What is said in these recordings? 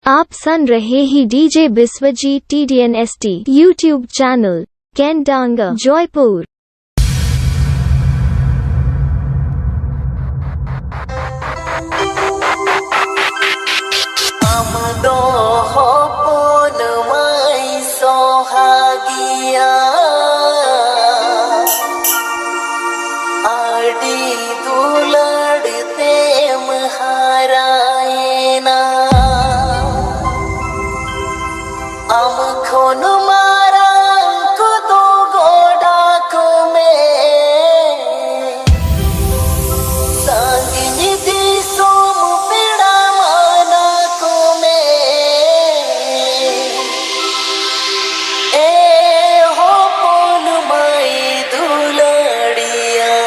आप सुन रहे ही DJ Biswajit TDN ST YouTube channel केंडांगा जयपुर। आमदो होपोन माई सोहागिया आडी दुलड़ते महारायना आम खोन मारा को दो गोडा को में सांगिनी दी सोम पेड़ा माना को में ए हो पोन माई दुलड़िया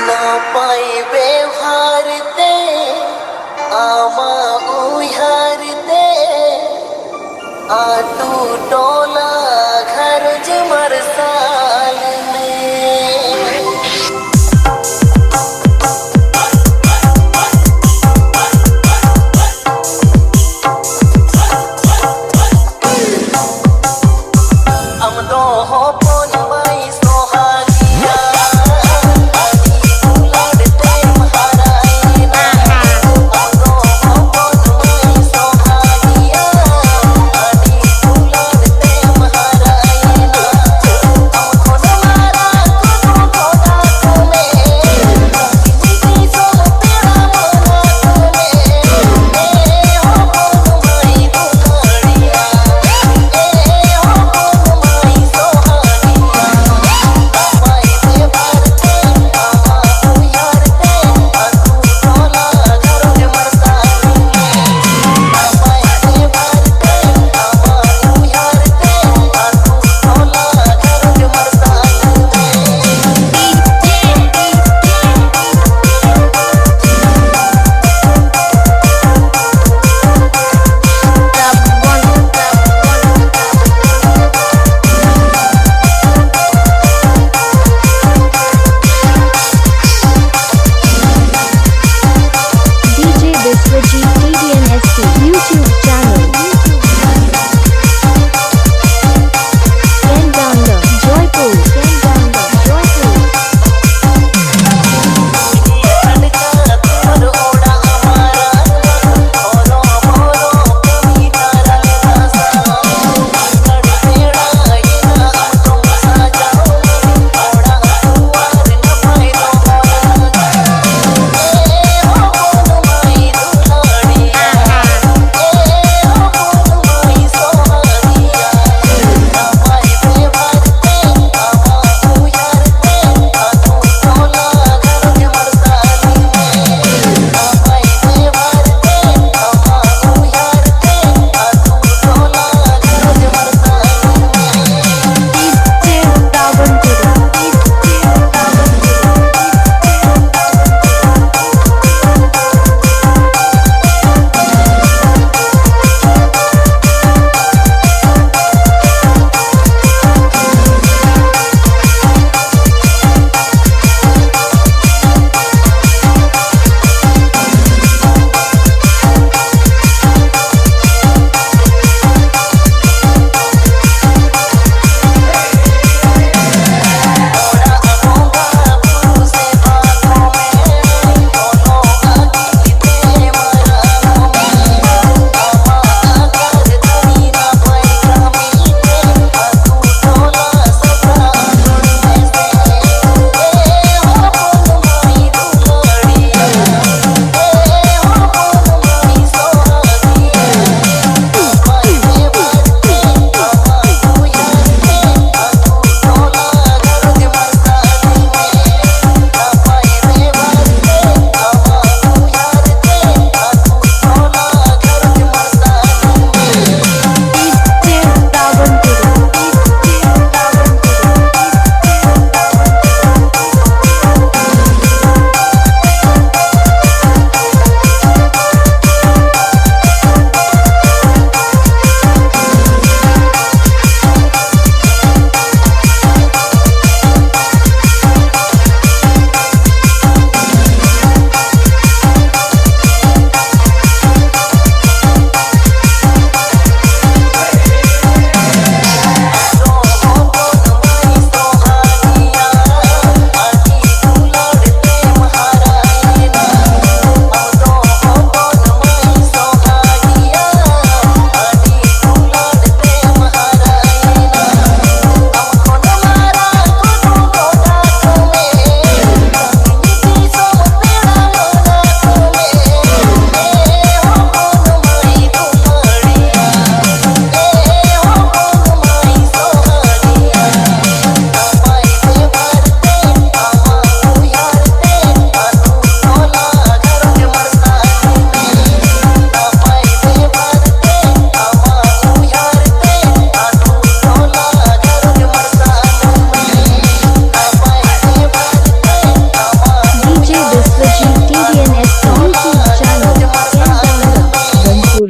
ना पाई व्यवहार ते आमा उहार ते आ तू टोला घर जमर साल में हम दो हो पोन माई सोहागिया आदी दुलड़ते महारायना हम दो हो पोन माई सोहागिया आदी दुलड़ते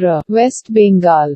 𝑘𝑒𝑛𝑑𝑟, West Bengal.